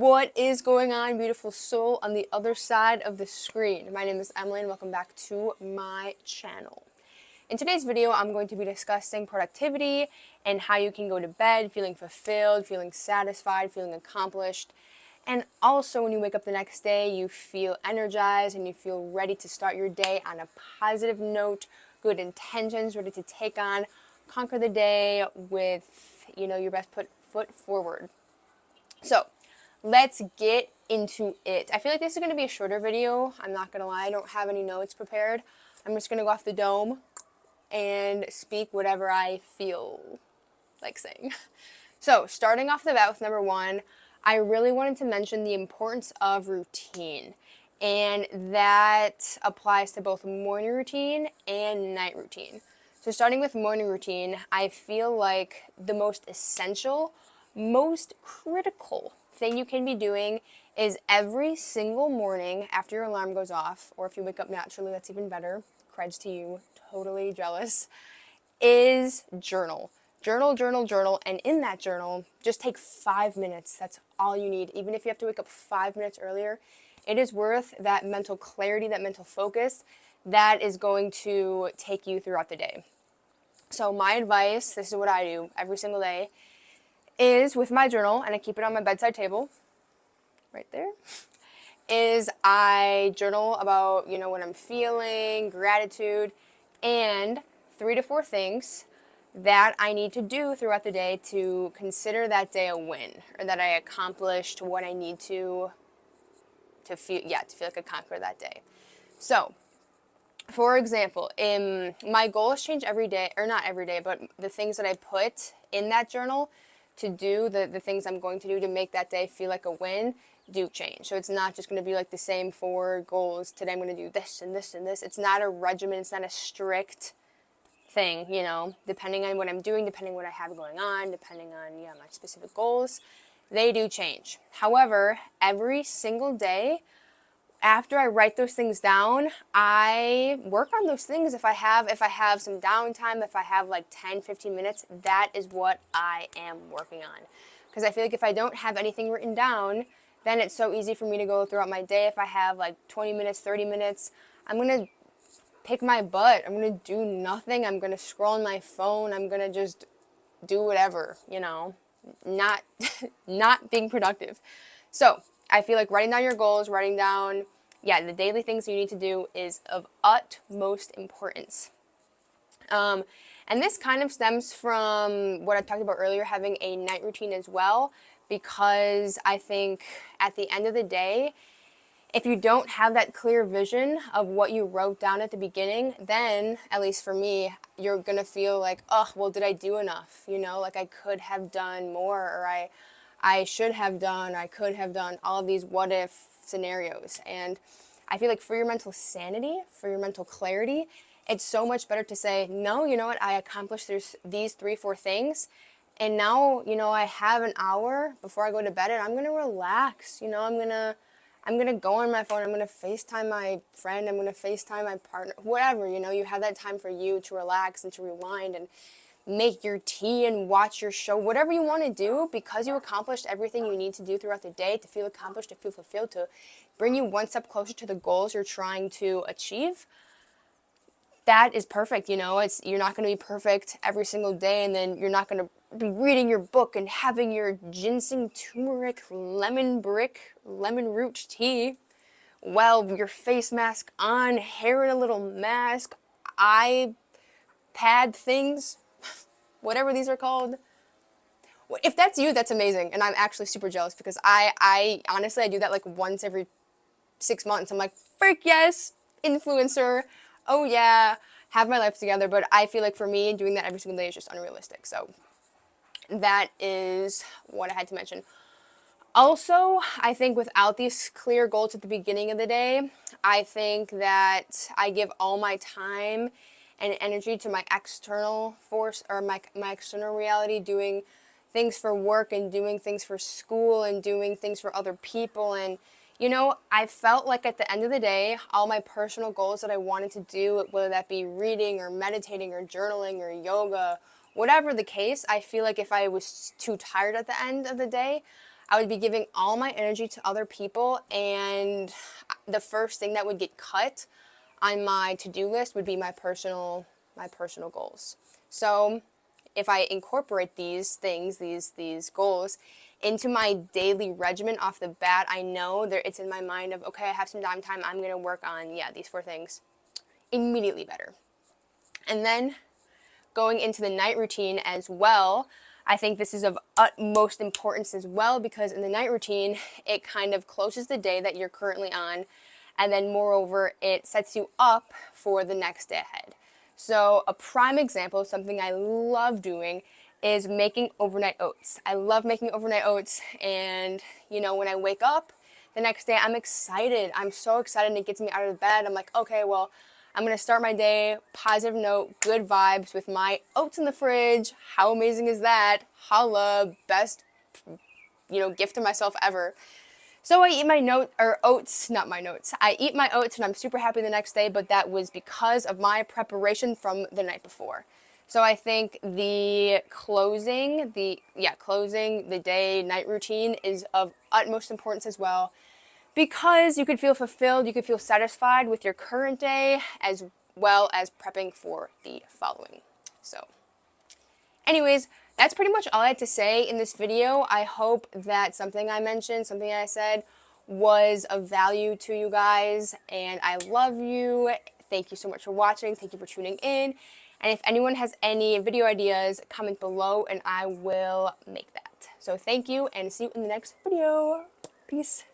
What is going on, beautiful soul on the other side of the screen? My name is Emily and welcome back to my channel. In today's video, I'm going to be discussing productivity and how you can go to bed feeling fulfilled, feeling satisfied, feeling accomplished. And also when you wake up the next day, you feel energized and you feel ready to start your day on a positive note, good intentions, ready to take on, conquer the day with, your best foot forward. So, let's get into it. I feel like this is going to be a shorter video. I'm not going to lie. I don't have any notes prepared. I'm just going to go off the dome and speak whatever I feel like saying. So, starting off the bat with number one, I really wanted to mention the importance of routine. And that applies to both morning routine and night routine. So, starting with morning routine, I feel like the most essential, most critical thing you can be doing is every single morning after your alarm goes off, or if you wake up naturally, that's even better. Creds to you, totally jealous. Is journal. Journal, journal, journal, and in that journal, just take 5 minutes. That's all you need. Even if you have to wake up 5 minutes earlier, it is worth that mental clarity, that mental focus that is going to take you throughout the day. So my advice, this is what I do every single day, is with my journal, and I keep it on my bedside table, right there, is I journal about, what I'm feeling, gratitude, and 3 to 4 things that I need to do throughout the day to consider that day a win, or that I accomplished what I need to feel like I conquered that day. So, for example, my goals change every day, or not every day, but the things that I put in that journal to do, the things I'm going to do to make that day feel like a win, do change. So it's not just going to be like the same 4 goals. Today I'm going to do this and this and this. It's not a regimen. It's not a strict thing, depending on what I'm doing, depending on what I have going on, depending on, my specific goals, they do change. However, every single day, after I write those things down, I work on those things. If I have some downtime, if I have like 10, 15 minutes, that is what I am working on. Because I feel like if I don't have anything written down, then it's so easy for me to go throughout my day. If I have like 20 minutes, 30 minutes, I'm going to pick my butt. I'm going to do nothing. I'm going to scroll on my phone. I'm going to just do whatever, not not being productive. So, I feel like writing down your goals, writing down, the daily things you need to do is of utmost importance. And this kind of stems from what I talked about earlier, having a night routine as well, because I think at the end of the day, if you don't have that clear vision of what you wrote down at the beginning, then, at least for me, you're going to feel like, oh, well, did I do enough? Like I could have done more, or I should have done, I could have done, all of these what if scenarios. And I feel like for your mental sanity, for your mental clarity, it's so much better to say, no, you know what, I accomplished these 3, 4 things. And now, I have an hour before I go to bed and I'm going to relax. I'm going to go on my phone. I'm going to FaceTime my friend. I'm going to FaceTime my partner. Whatever, you have that time for you to relax and to rewind and make your tea and watch your show. Whatever you want to do, because you accomplished everything you need to do throughout the day to feel accomplished, to feel fulfilled, to bring you one step closer to the goals you're trying to achieve. That is perfect. You're not going to be perfect every single day, and then you're not going to be reading your book and having your ginseng, turmeric, lemon root tea while your face mask on, hair in a little mask, eye pad things, whatever these are called. If that's you, that's amazing, and I'm actually super jealous because I honestly, I do that like once every 6 months. I'm like, frick yes, influencer, oh yeah, have my life together. But I feel like for me, doing that every single day is just unrealistic. So that is what I had to mention. Also, I think without these clear goals at the beginning of the day, I think that I give all my time and energy to my external force, or my external reality, doing things for work and doing things for school and doing things for other people. And I felt like at the end of the day, all my personal goals that I wanted to do, whether that be reading or meditating or journaling or yoga, whatever the case, I feel like if I was too tired at the end of the day, I would be giving all my energy to other people, and the first thing that would get cut on my to-do list would be my personal goals. So if I incorporate these things, these goals into my daily regimen off the bat, I know that it's in my mind of, okay, I have some downtime, I'm going to work on, these 4 things. Immediately better. And then going into the night routine as well, I think this is of utmost importance as well, because in the night routine, it kind of closes the day that you're currently on, and then moreover, it sets you up for the next day ahead. So a prime example, something I love doing, is making overnight oats. I love making overnight oats, and when I wake up the next day, I'm excited. I'm so excited, and it gets me out of bed. I'm like, okay, well, I'm going to start my day, positive note, good vibes with my oats in the fridge. How amazing is that? Holla, best, gift to myself ever. So I eat my I eat my oats and I'm super happy the next day, but that was because of my preparation from the night before. So I think the closing the day night routine is of utmost importance as well, because you could feel fulfilled, you could feel satisfied with your current day as well as prepping for the following. So anyways, that's pretty much all I had to say in this video. I hope that something I mentioned, something I said, was of value to you guys, and I love you. Thank you so much for watching. Thank you for tuning in. And if anyone has any video ideas, comment below and I will make that. So thank you, and see you in the next video. Peace.